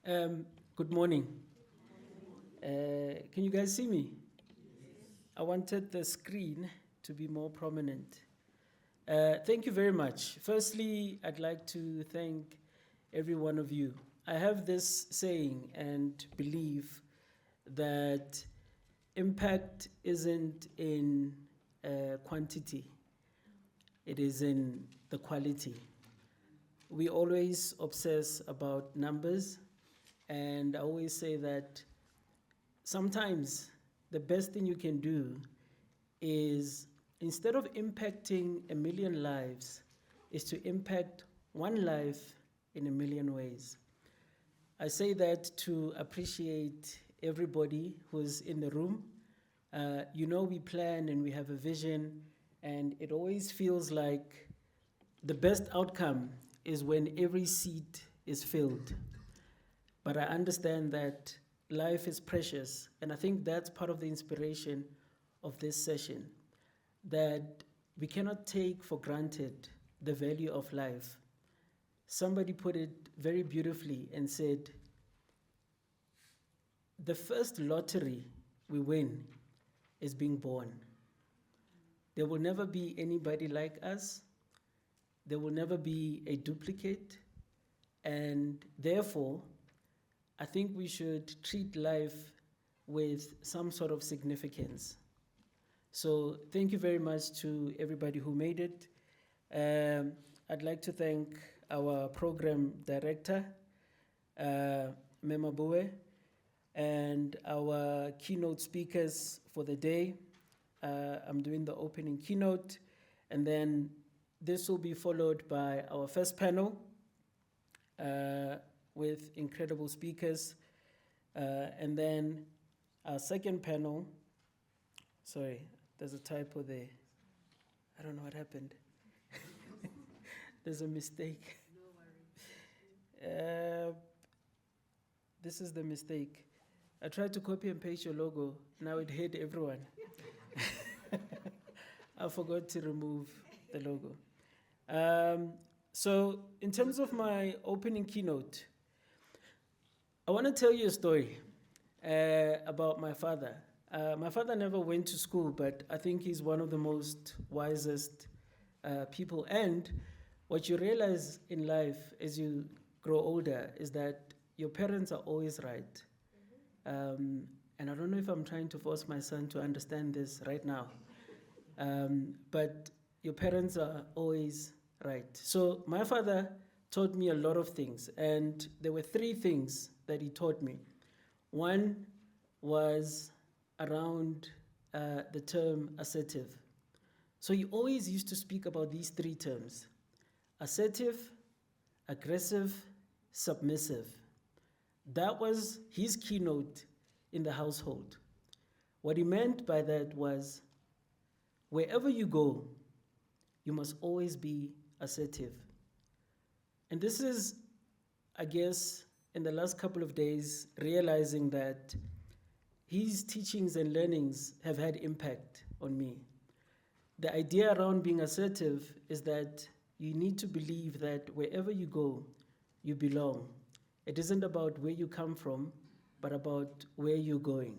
Good morning. Can you guys see me? I wanted the screen to be more prominent. Thank you very much. Firstly, I'd like to thank every one of you. I have this saying and belief that impact isn't in quantity, it is in the quality. We always obsess about numbers, and I always say that sometimes the best thing you can do is, instead of impacting a million lives, is to impact one life in a million ways. I say that to appreciate everybody who's in the room. We plan and we have a vision, and it always feels like the best outcome is when every seat is filled. But I understand that life is precious, and I think that's part of the inspiration of this session, that we cannot take for granted the value of life. Somebody put it very beautifully and said, the first lottery we win is being born. There will never be anybody like us. There will never be a duplicate. And therefore, I think we should treat life with some sort of significance. So thank you very much to everybody who made it. I'd like to thank our program director, Mema Bue, and our keynote speakers for the day. I'm doing the opening keynote, and then this will be followed by our first panel with incredible speakers. And then our second panel, sorry, there's a typo there. I don't know what happened. There's a mistake. No worries. This is the mistake. I tried to copy and paste your logo. Now it hit everyone. I forgot to remove the logo. So in terms of my opening keynote, I want to tell you a story about my father. My father never went to school, but I think he's one of the most wisest people. And what you realize in life as you grow older is that your parents are always right. And I don't know if I'm trying to force my son to understand this right now, but your parents are always right. So my father taught me a lot of things, and there were three things that he taught me. One was around the term assertive. So he always used to speak about these three terms: assertive, aggressive, submissive. That was his keynote in the household. What he meant by that was, wherever you go, you must always be assertive. And this is, I guess, in the last couple of days, realizing that his teachings and learnings have had impact on me. The idea around being assertive is that you need to believe that wherever you go, you belong. It isn't about where you come from, but about where you're going.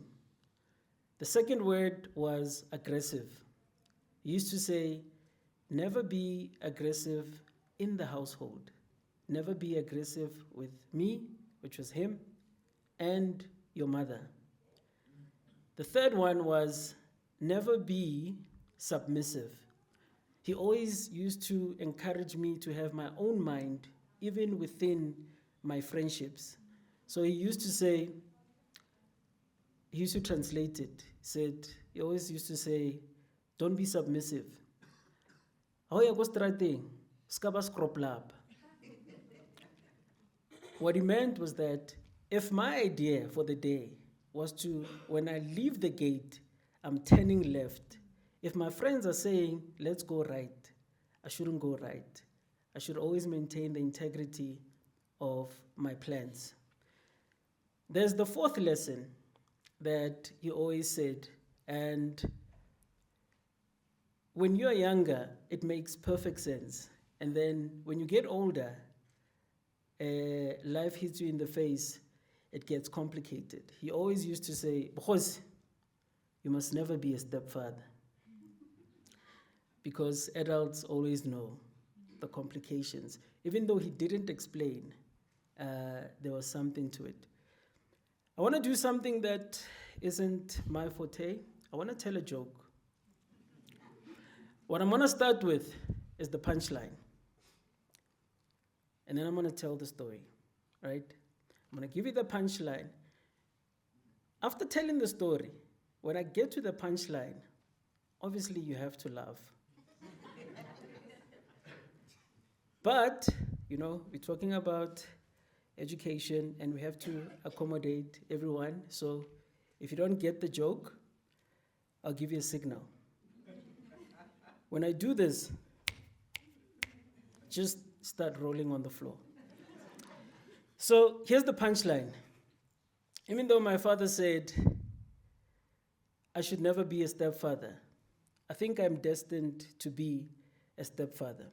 The second word was aggressive. He used to say, never be aggressive in the household. Never be aggressive with me, which was him, and your mother. The third one was, never be submissive. He always used to encourage me to have my own mind, even within my friendships. So he used to say, he used to translate it. He always used to say, don't be submissive. What he meant was that if my idea for the day was to, when I leave the gate, I'm turning left. If my friends are saying, let's go right, I shouldn't go right. I should always maintain the integrity of my plans. There's the fourth lesson that he always said, and when you're younger, it makes perfect sense. And then when you get older, life hits you in the face. it gets complicated. He always used to say, Bogosi, you must never be a stepfather. Because adults always know the complications. Even though he didn't explain, there was something to it. I want to do something that isn't my forte. I want to tell a joke. What I'm going to start with is the punchline. And then I'm going to tell the story, right? I'm going to give you the punchline. After telling the story, when I get to the punchline, obviously you have to laugh. But, we're talking about education and we have to accommodate everyone. So if you don't get the joke, I'll give you a signal. When I do this, just start rolling on the floor. So here's the punchline. Even though my father said I should never be a stepfather, I think I'm destined to be a stepfather.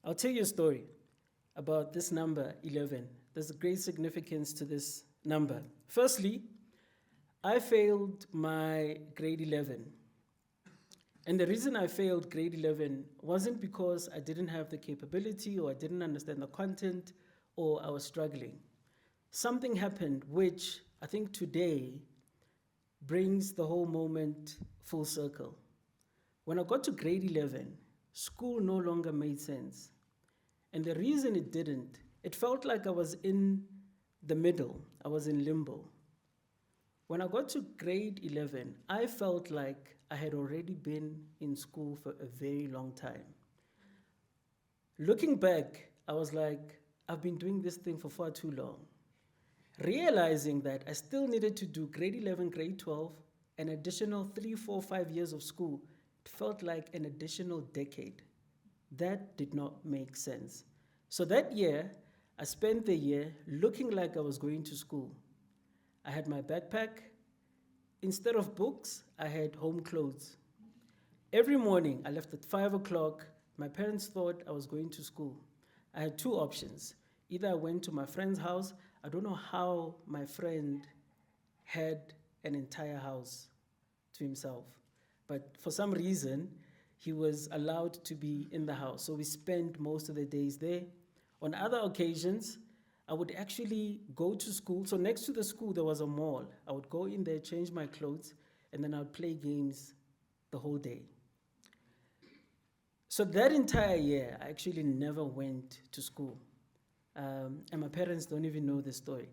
I'll tell you a story about this number 11. There's a great significance to this number. Firstly, I failed my grade 11. And the reason I failed grade 11 wasn't because I didn't have the capability or I didn't understand the content or I was struggling. Something happened which I think today brings the whole moment full circle. When I got to grade 11, school no longer made sense. And the reason it didn't, it felt like I was in the middle. I was in limbo. When I got to grade 11, I felt like I had already been in school for a very long time. Looking back, I was like, I've been doing this thing for far too long. Realizing that I still needed to do grade 11, grade 12, an additional 3, 4, 5 years of school, it felt like an additional decade. That did not make sense. So that year, I spent the year looking like I was going to school. I had my backpack. Instead of books, I had home clothes. Every morning, I left at 5 o'clock. My parents thought I was going to school. I had two options. Either I went to my friend's house. I don't know how my friend had an entire house to himself. But for some reason, he was allowed to be in the house. So we spent most of the days there. On other occasions, I would actually go to school. So next to the school, there was a mall. I would go in there, change my clothes, and then I would play games the whole day. So that entire year, I actually never went to school. And my parents don't even know the story.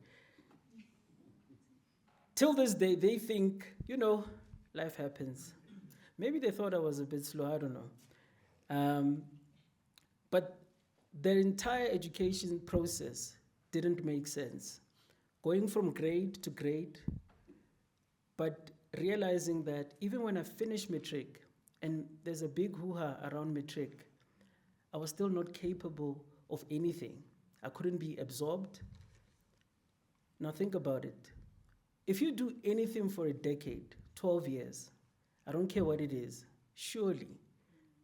Till this day, they think, life happens. Maybe they thought I was a bit slow, I don't know. But their entire education process didn't make sense. Going from grade to grade, but realizing that even when I finished matric, and there's a big hoo-ha around matric, I was still not capable of anything. I couldn't be absorbed. Now think about it. If you do anything for a decade, 12 years, I don't care what it is, surely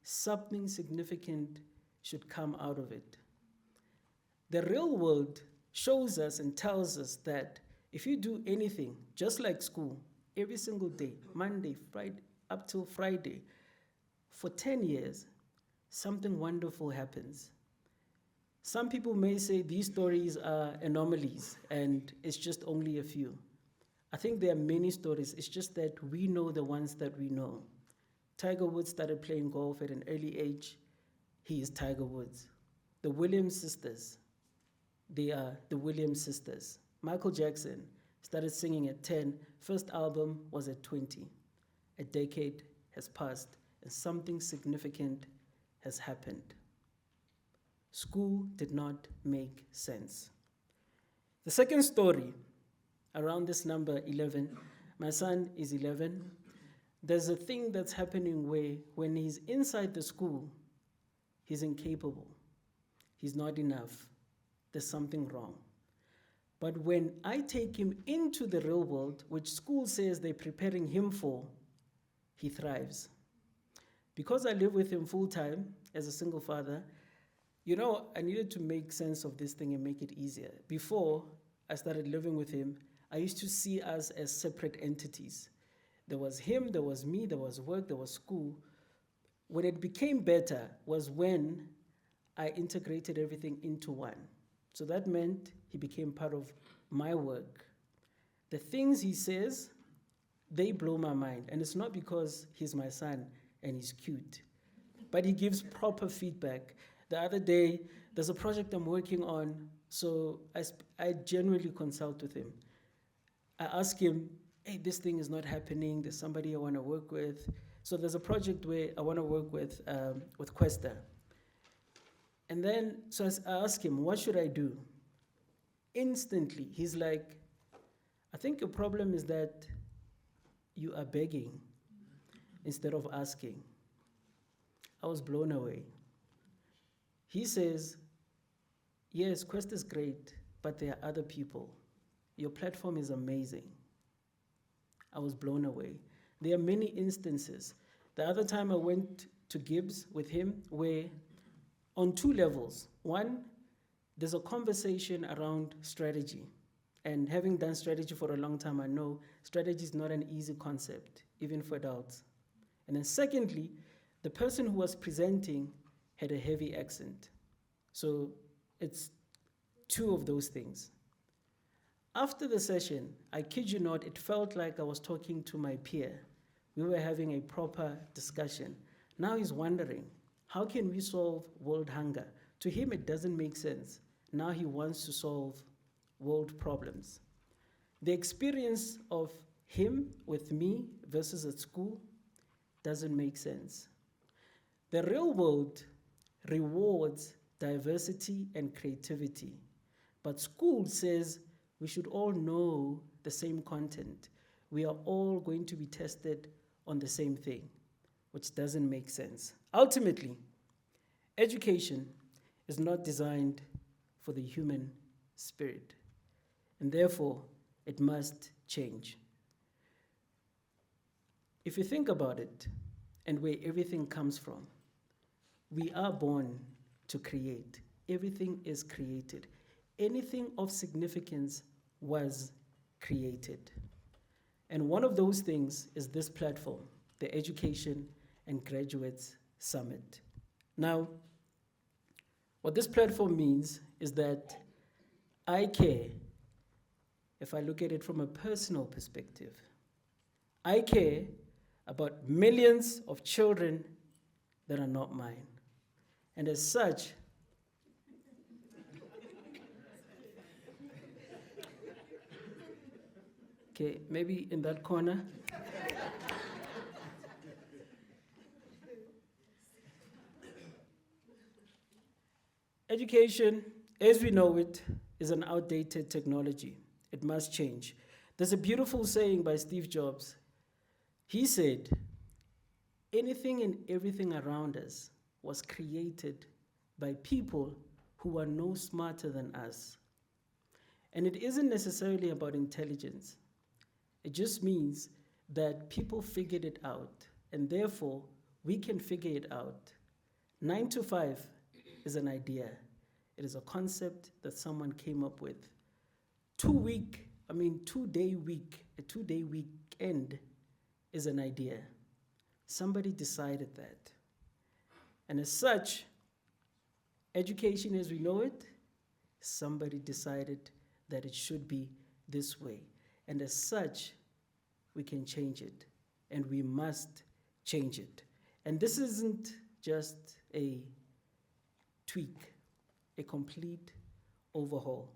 something significant should come out of it. The real world shows us and tells us that if you do anything, just like school, every single day, Monday, Friday, up till Friday, for 10 years, something wonderful happens. Some people may say these stories are anomalies and it's just only a few. I think there are many stories, it's just that we know the ones that we know. Tiger Woods started playing golf at an early age. He is Tiger Woods. The Williams sisters, they are the Williams sisters. Michael Jackson started singing at 10. First album was at 20. A decade has passed and something significant has happened. School did not make sense. The second story around this number 11, my son is 11. There's a thing that's happening where when he's inside the school, he's incapable. He's not enough. There's something wrong. But when I take him into the real world, which school says they're preparing him for, he thrives. Because I live with him full time as a single father, I needed to make sense of this thing and make it easier. Before, I started living with him, I used to see us as separate entities. There was him, there was me, there was work, there was school. When it became better was when I integrated everything into one. So that meant he became part of my work. The things he says, they blow my mind. And it's not because he's my son and he's cute, but he gives proper feedback. The other day, there's a project I'm working on, so I generally consult with him. I ask him, hey, this thing is not happening, there's somebody I want to work with. So there's a project where I want to work with Questa. And then, so I ask him, what should I do? Instantly, he's like, I think your problem is that you are begging instead of asking. I was blown away. He says, yes, Quest is great, but there are other people. Your platform is amazing. I was blown away. There are many instances. The other time I went to Gibbs with him where on two levels. One, there's a conversation around strategy. And having done strategy for a long time, I know strategy is not an easy concept, even for adults. And then secondly, the person who was presenting had a heavy accent. So it's two of those things. After the session, I kid you not, it felt like I was talking to my peer. We were having a proper discussion. Now he's wondering, how can we solve world hunger? To him, it doesn't make sense. Now he wants to solve world problems. The experience of him with me versus at school doesn't make sense. The real world rewards diversity and creativity, but school says we should all know the same content. We are all going to be tested on the same thing, which doesn't make sense. Ultimately, education is not designed for the human spirit, and therefore it must change. If you think about it, and where everything comes from, we are born to create. Everything is created. Anything of significance was created. And one of those things is this platform, the Education and Graduates Summit. Now, what this platform means is that I care, if I look at it from a personal perspective, I care about millions of children that are not mine. And as such, okay, maybe in that corner. Education, as we know it, is an outdated technology. It must change. There's a beautiful saying by Steve Jobs. He said, anything and everything around us was created by people who are no smarter than us. And it isn't necessarily about intelligence. It just means that people figured it out, and therefore we can figure it out. 9 to 5 is an idea. It is a concept that someone came up with. 2-day week, a 2-day weekend is an idea. Somebody decided that. And as such, education as we know it, somebody decided that it should be this way. And as such, we can change it. And we must change it. And this isn't just a tweak, a complete overhaul.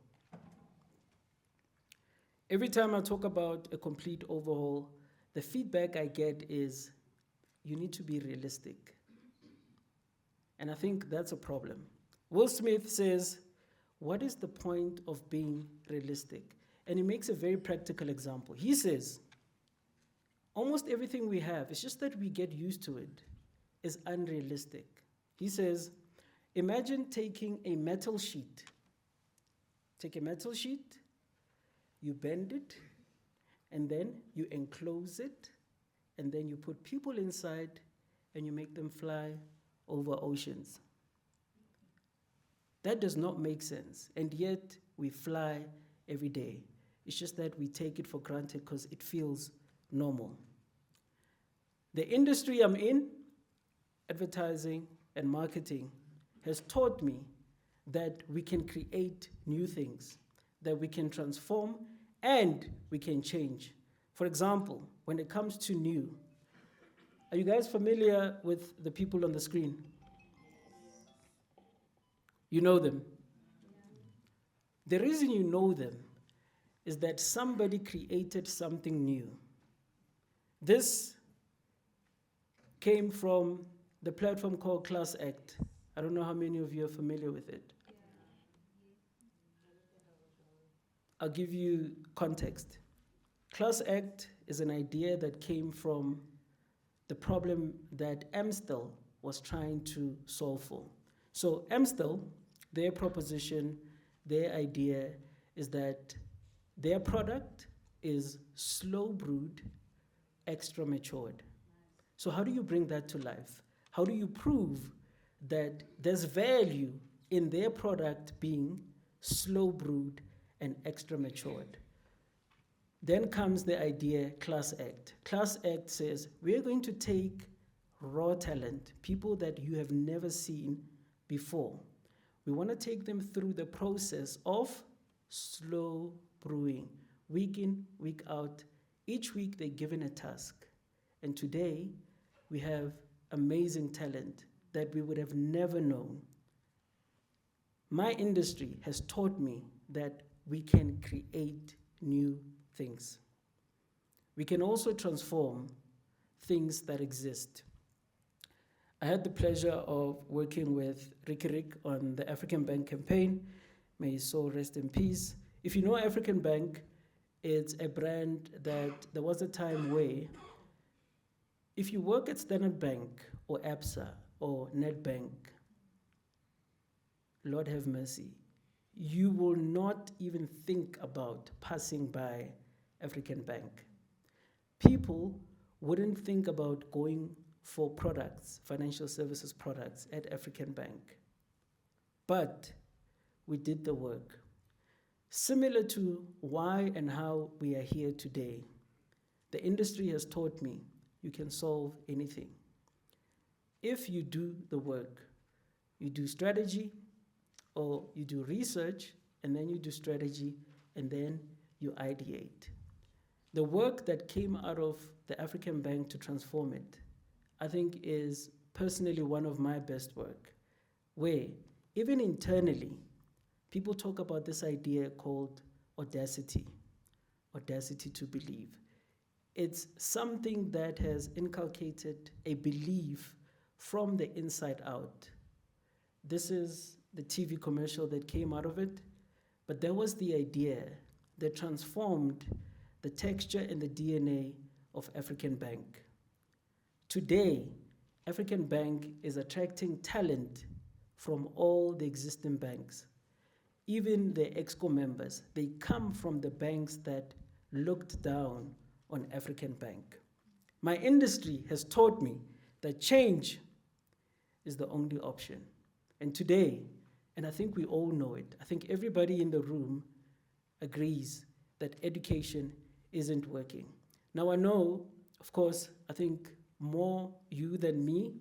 Every time I talk about a complete overhaul, the feedback I get is, you need to be realistic. And I think that's a problem. Will Smith says, what is the point of being realistic? And he makes a very practical example. He says, almost everything we have, it's just that we get used to it, is unrealistic. He says, imagine taking a metal sheet. Take a metal sheet, you bend it, and then you enclose it, and then you put people inside, and you make them fly over oceans. That does not make sense, and yet we fly every day. It's just that we take it for granted because it feels normal. The industry I'm in, advertising and marketing, has taught me that we can create new things, that we can transform and we can change. For example, when it comes to new, are you guys familiar with the people on the screen? You know them. The reason you know them is that somebody created something new. This came from the platform called Class Act. I don't know how many of you are familiar with it. I'll give you context. Class Act is an idea that came from the problem that Amstel was trying to solve for. So Amstel, their proposition, their idea is that their product is slow brewed, extra matured. So how do you bring that to life? How do you prove that there's value in their product being slow brewed and extra matured? Then comes the idea, Class Act. Class Act says, we're going to take raw talent, people that you have never seen before. We want to take them through the process of slow brewing, week in, week out. Each week they're given a task. And today we have amazing talent that we would have never known. My industry has taught me that we can create new things. We can also transform things that exist. I had the pleasure of working with Ricky Rick on the African Bank campaign. May his soul rest in peace. If you know African Bank, it's a brand that there was a time where if you work at Standard Bank or ABSA or Nedbank, Lord have mercy, you will not even think about passing by African Bank. People wouldn't think about going for products, financial services products at African Bank. But we did the work. Similar to why and how we are here today, the industry has taught me you can solve anything. If you do the work, you do strategy, or you do research, and then you do strategy, and then you ideate. The work that came out of the African Bank to transform it, I think is personally one of my best work, where even internally, people talk about this idea called audacity to believe. It's something that has inculcated a belief from the inside out. This is the TV commercial that came out of it, but there was the idea that transformed the texture and the DNA of African Bank. Today, African Bank is attracting talent from all the existing banks. Even the EXCO members, they come from the banks that looked down on African Bank. My industry has taught me that change is the only option. And today, and I think we all know it, I think everybody in the room agrees that education isn't working. Now I know, of course, I think more you than me,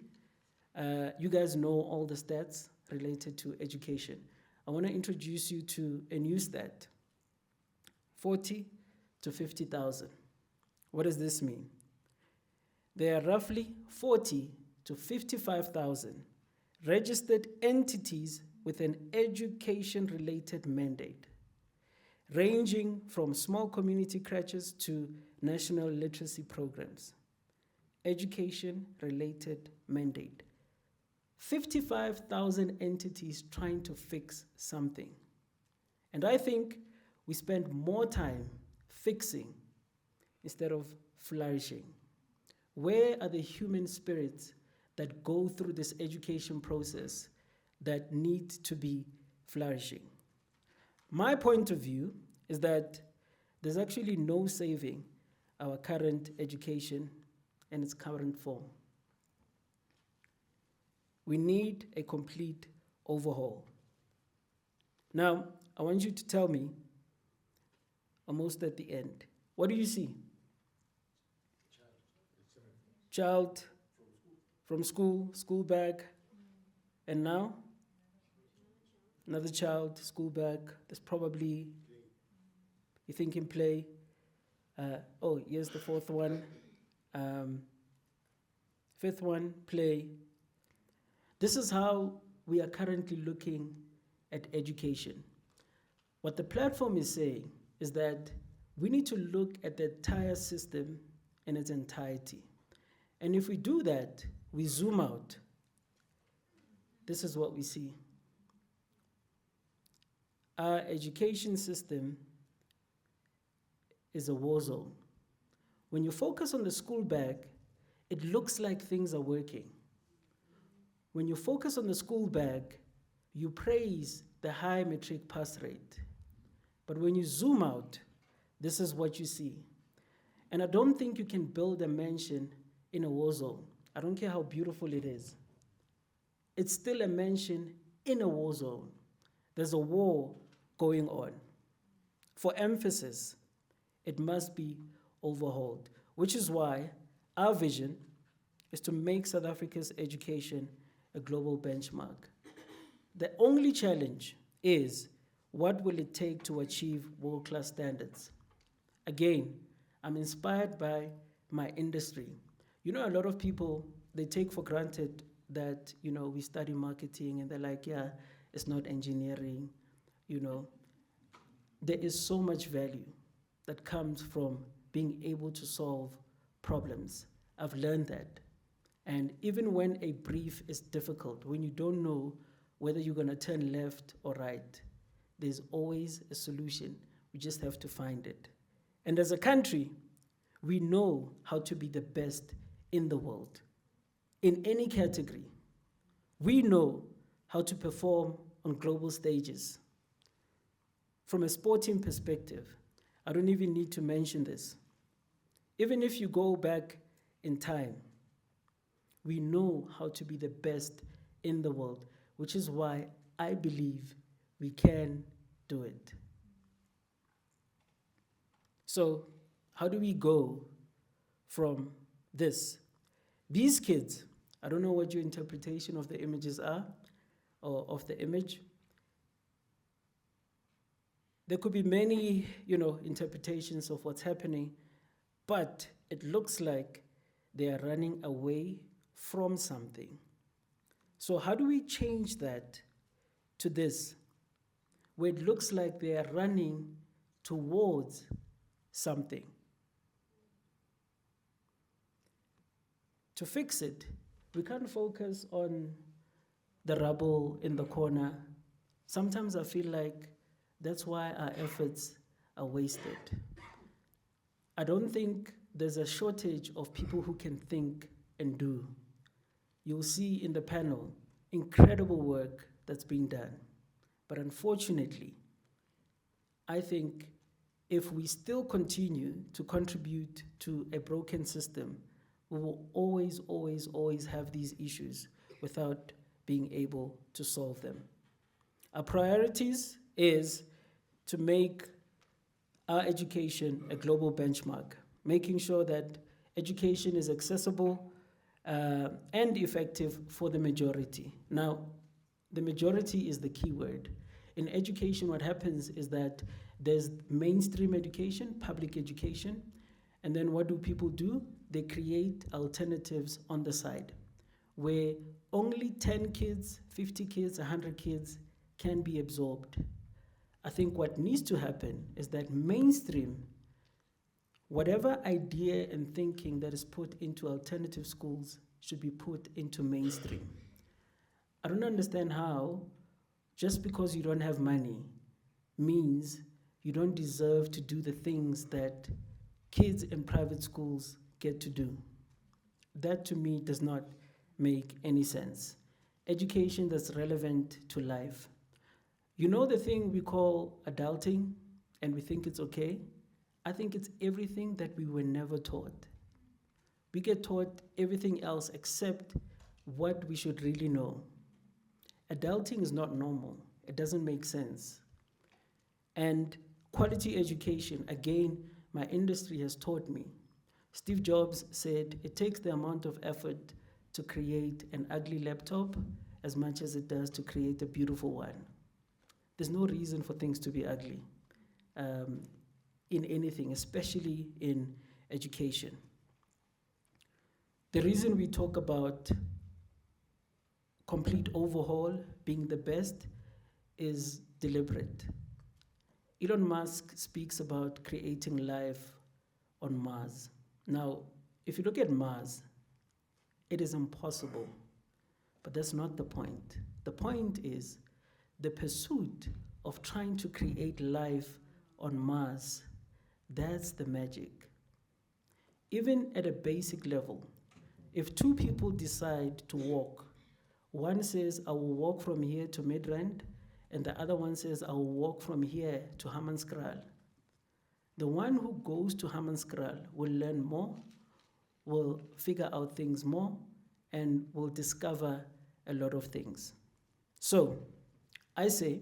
you guys know all the stats related to education. I want to introduce you to a new stat, 40 to 50,000. What does this mean? There are roughly 40 to 55,000 registered entities with an education-related mandate, ranging from small community crèches to national literacy programs. Education-related mandate. 55,000 entities trying to fix something. And I think we spend more time fixing instead of flourishing. Where are the human spirits that go through this education process that need to be flourishing? My point of view is that there's actually no saving our current education in its current form. We need a complete overhaul. Now, I want you to tell me, almost at the end. What do you see? Child from school, school bag, and now another child, school bag. There's probably, you think in play. Oh, here's the fourth one. Fifth one, play. This is how we are currently looking at education. What the platform is saying is that we need to look at the entire system in its entirety. And if we do that, we zoom out, this is what we see. Our education system is a war zone. When you focus on the school bag, it looks like things are working. When you focus on the school bag, you praise the high matric pass rate. But when you zoom out, this is what you see. And I don't think you can build a mansion in a war zone. I don't care how beautiful it is. It's still a mansion in a war zone. There's a war going on. For emphasis, it must be overhauled, which is why our vision is to make South Africa's education a global benchmark. The only challenge is, what will it take to achieve world-class standards? Again, I'm inspired by my industry. You know, a lot of people, they take for granted that, you know, we study marketing and they're like, yeah, it's not engineering, you know. There is so much value that comes from being able to solve problems. I've learned that. And even when a brief is difficult, when you don't know whether you're gonna turn left or right, there's always a solution. We just have to find it. And as a country, we know how to be the best in the world. In any category, we know how to perform on global stages. From a sporting perspective, I don't even need to mention this. Even if you go back in time, we know how to be the best in the world, which is why I believe we can do it. So, how do we go from this? These kids, I don't know what your interpretation of the images are, or of the image. There could be many, interpretations of what's happening, but it looks like they are running away from something. So how do we change that to this, where it looks like they are running towards something? To fix it, we can't focus on the rubble in the corner. Sometimes I feel like that's why our efforts are wasted. I don't think there's a shortage of people who can think and do. You'll see in the panel incredible work that's being done. But unfortunately, I think if we still continue to contribute to a broken system, we will always, always, always have these issues without being able to solve them. Our priorities is to make our education a global benchmark, making sure that education is accessible and effective for the majority. Now, the majority is the key word. In education, what happens is that there's mainstream education, public education, and then what do people do? They create alternatives on the side, where only 10 kids, 50 kids, 100 kids can be absorbed. I think what needs to happen is that mainstream, whatever idea and thinking that is put into alternative schools should be put into mainstream. I don't understand how, just because you don't have money, means you don't deserve to do the things that kids in private schools get to do. That to me does not make any sense. Education that's relevant to life. You know the thing we call adulting and we think it's okay? I think it's everything that we were never taught. We get taught everything else except what we should really know. Adulting is not normal. It doesn't make sense. And quality education, again, my industry has taught me. Steve Jobs said it takes the amount of effort to create an ugly laptop as much as it does to create a beautiful one. There's no reason for things to be ugly in anything, especially in education. The reason we talk about complete overhaul being the best is deliberate. Elon Musk speaks about creating life on Mars. Now, if you look at Mars, it is impossible, but that's not the point. The point is the pursuit of trying to create life on Mars. That's the magic. Even at a basic level, if two people decide to walk, one says, I will walk from here to Midrand, and the other one says, I will walk from here to Hammanskraal. The one who goes to Hammanskraal will learn more, will figure out things more, and will discover a lot of things. So, I say,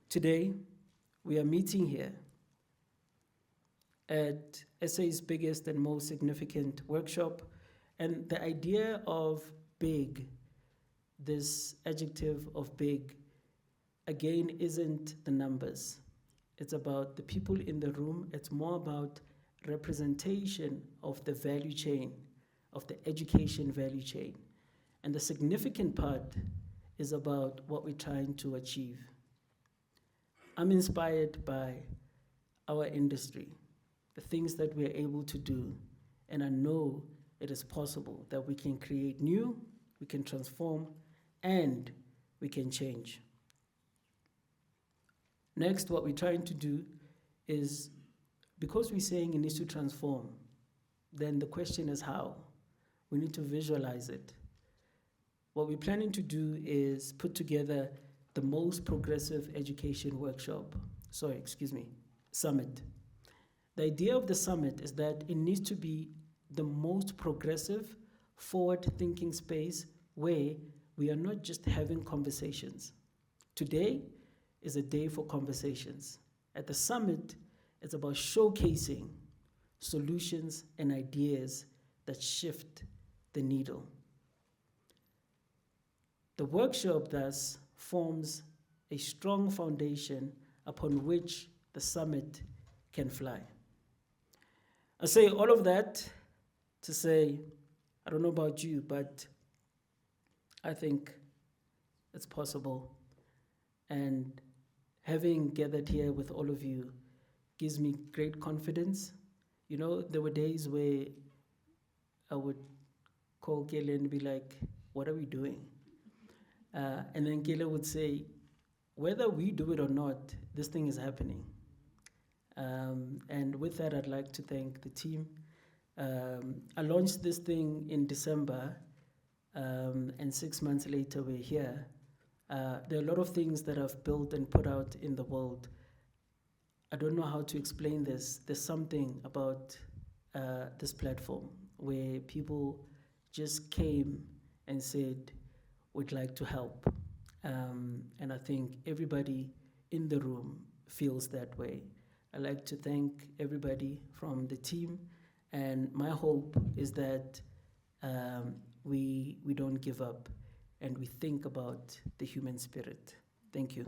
today we are meeting here at SA's biggest and most significant workshop, and the idea of big, this adjective of big, again, isn't the numbers. It's about the people in the room. It's more about representation of the value chain, of the education value chain. And the significant part is about what we're trying to achieve. I'm inspired by our industry, the things that we're able to do, and I know it is possible that we can create new, we can transform, and we can change. Next, what we're trying to do is, because we're saying it needs to transform, then the question is how? We need to visualize it. What we're planning to do is put together the most progressive education summit. The idea of the summit is that it needs to be the most progressive, forward-thinking space where we are not just having conversations. Today is a day for conversations. At the summit, it's about showcasing solutions and ideas that shift the needle. The workshop thus forms a strong foundation upon which the summit can fly. I say all of that to say, I don't know about you, but I think it's possible. And having gathered here with all of you gives me great confidence. You know, there were days where I would call Kele and be like, what are we doing? And then Kele would say, whether we do it or not, this thing is happening. And with that, I'd like to thank the team. I launched this thing in December, and 6 months later, we're here. There are a lot of things that I've built and put out in the world. I don't know how to explain this. There's something about this platform where people just came and said, we'd like to help. And I think everybody in the room feels that way. I'd like to thank everybody from the team, and my hope is that we don't give up and we think about the human spirit. Thank you.